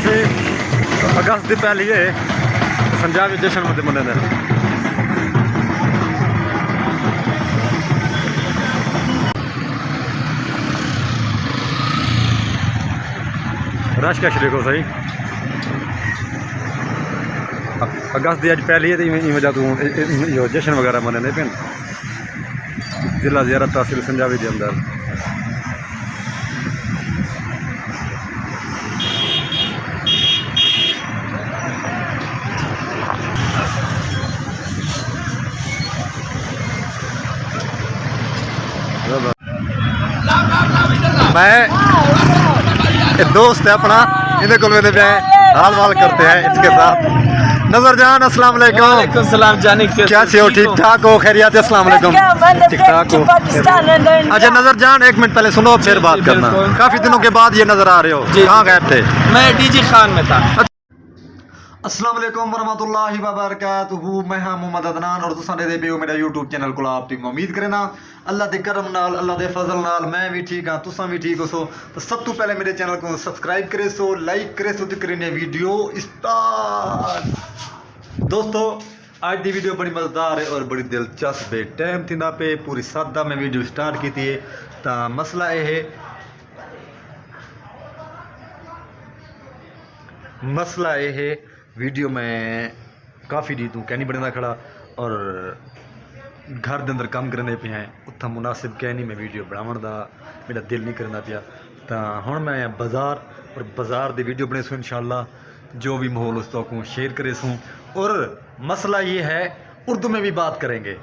ऐसे अगस्त की पहली है पंजाब जश्न होते मनाते हैं। रश कैश देखो सही अगस्त की अज पहली है तो इवें वजह तू जश्न वगैरह मनाने पे जिला ज़ियारत तहसील संजावी के अंदर। मैं दोस्त है अपना इन्हें को हाल वाल करते हैं इसके साथ। नजर जान अस्सलाम वालेकुम। सलाम जानी क्या हो ठीक ठाक हो खैरियत है? अस्सलाम वालेकुम ठीक ठाक हो। अच्छा नजर जान एक मिनट पहले सुनो फिर बात करना। काफी दिनों के बाद ये नजर आ रहे हो, कहाँ गए थे? मैं डीजी खान में था। अस्सलाम वालेकुम वरहमतुल्लाहि वबरकातुहू। मैं हाँ मोहम्मद अदनान और तुसां दे पियो मेरा यूट्यूब चैनल को आप ठीक उम्मीद करे ना अल्लाह दे करम नाल अल्लाह दे फजल नाल मैं भी ठीक हाँ तुसां भी ठीक हो सो। तो सब तो पहले मेरे चैनल को सब्सक्राइब करे सो, लाइक करे सो, तो करें वीडियो स्टार्ट। दोस्तों आज की वीडियो बड़ी मज़ेदार है और बड़ी दिलचस्प है। टाइम थी ना पे पूरी सादा में वीडियो स्टार्ट की थी। तो मसला यह है वीडियो में काफ़ी डी तू कहनी बने खड़ा और घर के अंदर काम करने पे हैं उत्था मुनासिब कहनी मैं वीडियो बनावन का मेरा दिल नहीं करना पाया। तो हुण मैं बाज़ार और बाज़ार की वीडियो बने सो इंशाअल्लाह जो भी माहौल उस तो शेयर करे सूँ। और मसला ये है उर्दू में भी बात करेंगे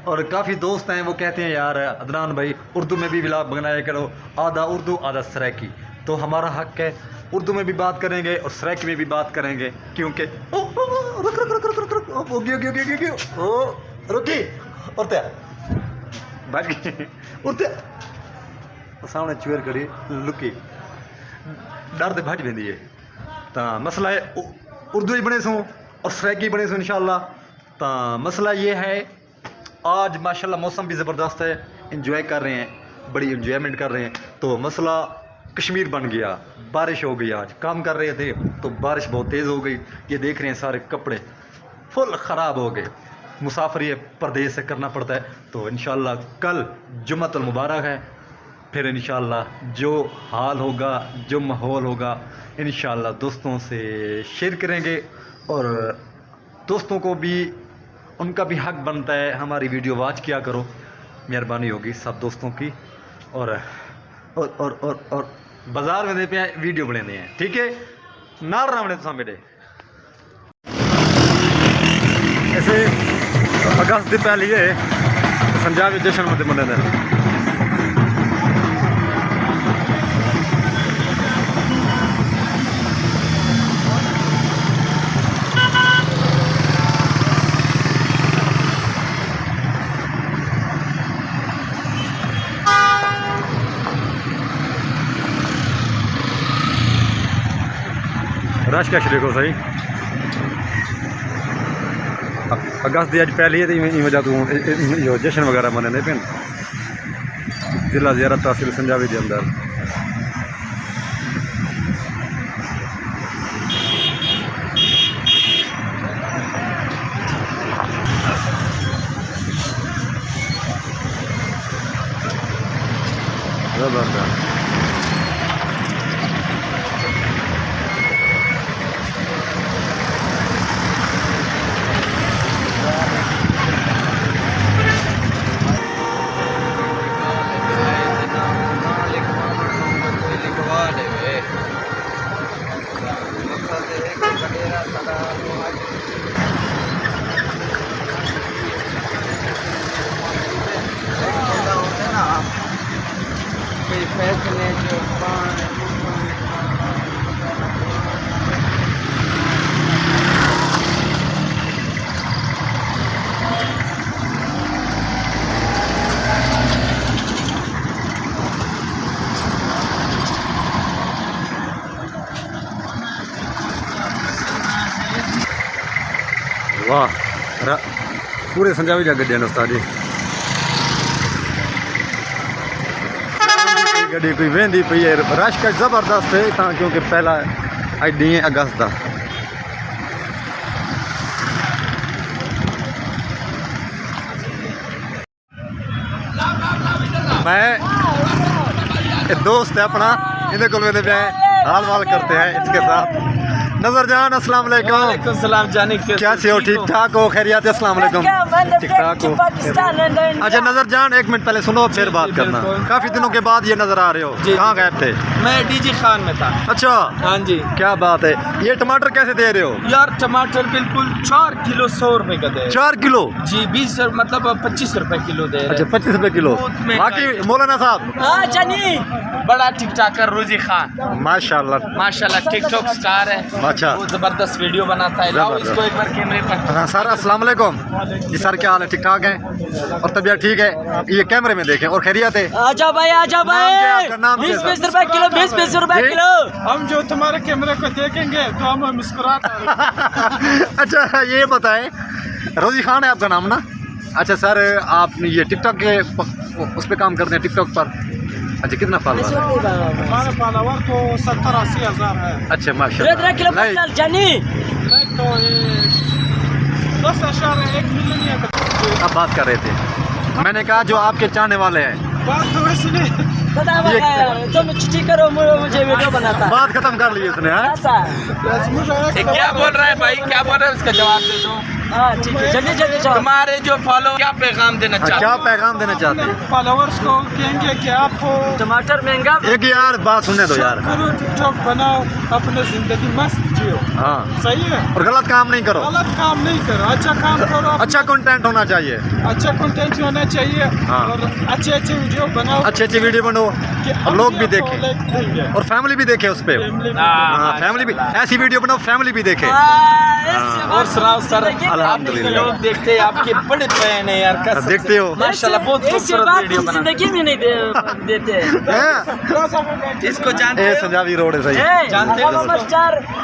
और काफ़ी दोस्त हैं वो कहते हैं यार अदनान भाई उर्दू में भी व्लॉग बनाया करो, आधा उर्दू आधा सराइकी। तो हमारा हक है उर्दू में भी बात करेंगे और सराइकी में भी बात करेंगे क्योंकि रुकी उड़ते बैठ गई उड़ते सामने चुएर करी लुकी डर से भज वेंदी है। तो मसला है उर्दू ही बने सूँ और सराइकी बने सूँ इंशाअल्लाह। तो मसला ये है आज माशाल्लाह मौसम भी ज़बरदस्त है, इंजॉय कर रहे हैं, बड़ी इंजॉयमेंट कर रहे हैं। तो मसला कश्मीर बन गया, बारिश हो गई। आज काम कर रहे थे तो बारिश बहुत तेज़ हो गई। ये देख रहे हैं सारे कपड़े फुल ख़राब हो गए। मुसाफिर ये परदेश से करना पड़ता है। तो इंशाअल्लाह कल जुम्मतुल मुबारक है, फिर इंशाअल्लाह जो हाल होगा जो माहौल होगा इंशाअल्लाह दोस्तों से शेयर करेंगे और दोस्तों को भी उनका भी हक बनता है हमारी वीडियो वॉच किया करो, मेहरबानी होगी सब दोस्तों की। और बाजार में दे पे वीडियो बनाने हैं ठीक है नाल रावणे तुम मेरे। ऐसे अगस्त की पहली है पंजाब जश्न होते मनाते हैं। रश कैश देखो सही अगस्त की अज पहली है तो इवें वजह तू जश्न वगैरह मनाने पे जिला ज़ियारत तहसील संजावी के अंदर। जबरदस्त फैसले जो वाह पूरे संजावी जा गड्डियां उस्ताद जी गड्डी कोई वेंदी पई है। रश का ज़बरदस्त है क्योंकि पहला आई अगस्त का। मैं दोस्त है अपना, इन्हें को हाल वाल करते हैं इसके साथ। नजर जान अस्सलाम वालेकुम। सलाम जानी कैसे हो? ठीक ठाक हो? खैरियत है? अस्सलाम वालेकुम। ठीक ठाक हो? अच्छा नजर जान, एक मिनट पहले सुनो फिर बात करना। काफी दिनों के बाद ये नजर आ रहे हो, कहाँ गए थे? मैं डीजी खान में था। अच्छा हाँ जी। क्या बात है। ये टमाटर कैसे दे रहे हो? यार टमाटर बिल्कुल 4 किलो 100 रुपए का दे। 4 किलो जी 20 मतलब 25 रुपए किलो दे रहे। अच्छा 25 रुपए किलो। बाकी मौलाना साहब बड़ा ठीक ठाक रोजी खान माशाल्लाह माशाल्लाह टिकटॉक स्टार है। अच्छा वो जबरदस्त वीडियो बनाता है। लाओ इसको एक बार कैमरे पर। हाँ सर अस्सलाम वालेकुम जी। सर क्या हाल है? ठीक ठाक है और तबीयत ठीक है? ये कैमरे में देखें और खैरियत है? आजा भाई आजा भाई। नाम 20 रुपए किलो 20 रुपए किलो। हम जो तुम्हारे कैमरे को देखेंगे तो हम मुस्कुराते। अच्छा ये बताएं, रोजी खान है आपका नाम ना? अच्छा सर आप ये टिकटॉक के उस पर काम करते हैं टिकटॉक पर? अच्छा कितना फॉलोवर? हमारे फॉलोवर तो 70-80 हज़ार है। अच्छा माशाल्लाह। किलो पचास जानी तो 10.1 मिलियन। अब बात कर रहे थे, मैंने कहा जो आपके चाहने वाले हैं। बात तो इसलिए तुम छुट्टी करो, मुझे वीडियो बनाता। बात खत्म कर ली उसने। क्या बोल रहा है भाई, क्या बोल रहा है उसका जवाब दे दो। हाँ ठीक है, जल्दी जल्दी जाओ। तुम्हारे जो फॉलो क्या पैगाम देना चाहते क्या पैगाम देना चाहते हैं? फॉलोअर्स को कहेंगे कि आपको टमाटर महंगा। एक यार बात सुनने दो यार। टिकटॉक बनाओ, अपने जिंदगी मस्त जियो। हाँ सही है। और गलत काम नहीं करो। गलत काम नहीं करो, अच्छा काम करो। अच्छा कंटेंट होना चाहिए। अच्छा कंटेंट होना चाहिए। हाँ। और अच्छे अच्छे वीडियो बनाओ, अच्छी अच्छी वीडियो बनाओ और लोग भी देखें देखें और फैमिली भी देखे उस पर। हाँ फैमिली भी ऐसी वीडियो बनाओ, फैमिली भी देखे। और सुनाओ सर, अल्हम्दुलिल्लाह। लोग देखते हैं आपके बड़े फैन है यार। कसम देखते से। हो? माशाल्लाह बहुत खूबसूरत वीडियो बनाते जिंदगी में नहीं देते। हैं। इसको जानते ए हो? संजावी रोड है सही। जानते हो इसको?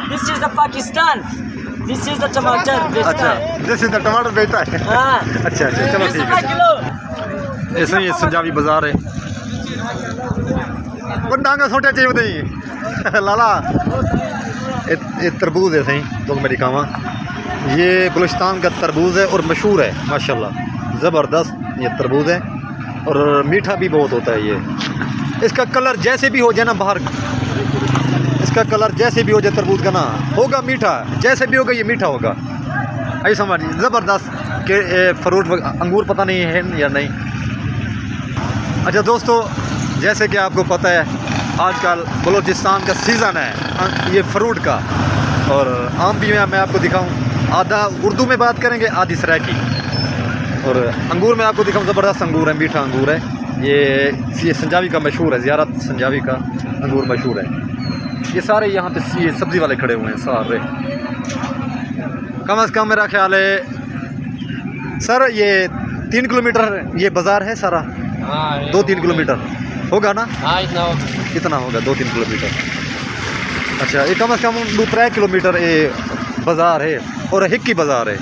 This is the Pakistan, this is the टमाटर। अच्छा दिस इज द टमाटर बेचता है। हाँ अच्छा अच्छा चलो 20 ठीक रुपए है। किलो। ऐसे ही संजावी बाजार है। वो डांगा सोटा चाहिए बताइए लाला। ये तरबूज है सही तो मेरी कामा। ये बलूचिस्तान का तरबूज है और मशहूर है माशाल्लाह, ज़बरदस्त ये तरबूज है और मीठा भी बहुत होता है। ये इसका कलर जैसे भी हो जाए ना बाहर, इसका कलर जैसे भी हो जाए तरबूज का ना होगा मीठा, जैसे भी होगा ये मीठा होगा। ऐसा समझिए ज़बरदस्त के फ्रूट अंगूर पता नहीं है या नहीं। अच्छा दोस्तों जैसे कि आपको पता है आजकल बलूचिस्तान का सीज़न है ये फ्रूट का, और आम भी मैं आपको दिखाऊं। आधा उर्दू में बात करेंगे आधी सराइकी, और अंगूर में आपको दिखाऊं ज़बरदस्त अंगूर है, मीठा अंगूर है। ये संजावी का मशहूर है, ज़ियारत संजावी का अंगूर मशहूर है। ये सारे यहाँ पे ये सब्ज़ी वाले खड़े हुए हैं सारे। कम से कम मेरा ख्याल है सर ये 3 किलोमीटर ये बाज़ार है सारा। 2-3 किलोमीटर होगा ना? हाँ इतना कितना होगा 2-3 किलोमीटर। अच्छा ये कम से कम 2-3 किलोमीटर ये बाज़ार है और हिक्की बाज़ार है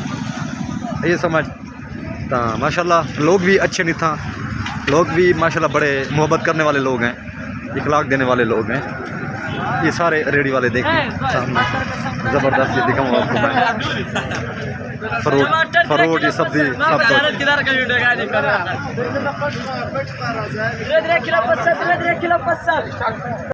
ये समझ। तो माशाल्लाह लोग भी अच्छे नहीं था, लोग भी माशाल्लाह बड़े मोहब्बत करने वाले लोग हैं, इखलाक देने वाले लोग हैं। ये सारे रेडी वाले देखें सामने ज़बरदस्त। ये दिखाऊँ आपको मैं फ्रूट ये सब्ज़ी सब।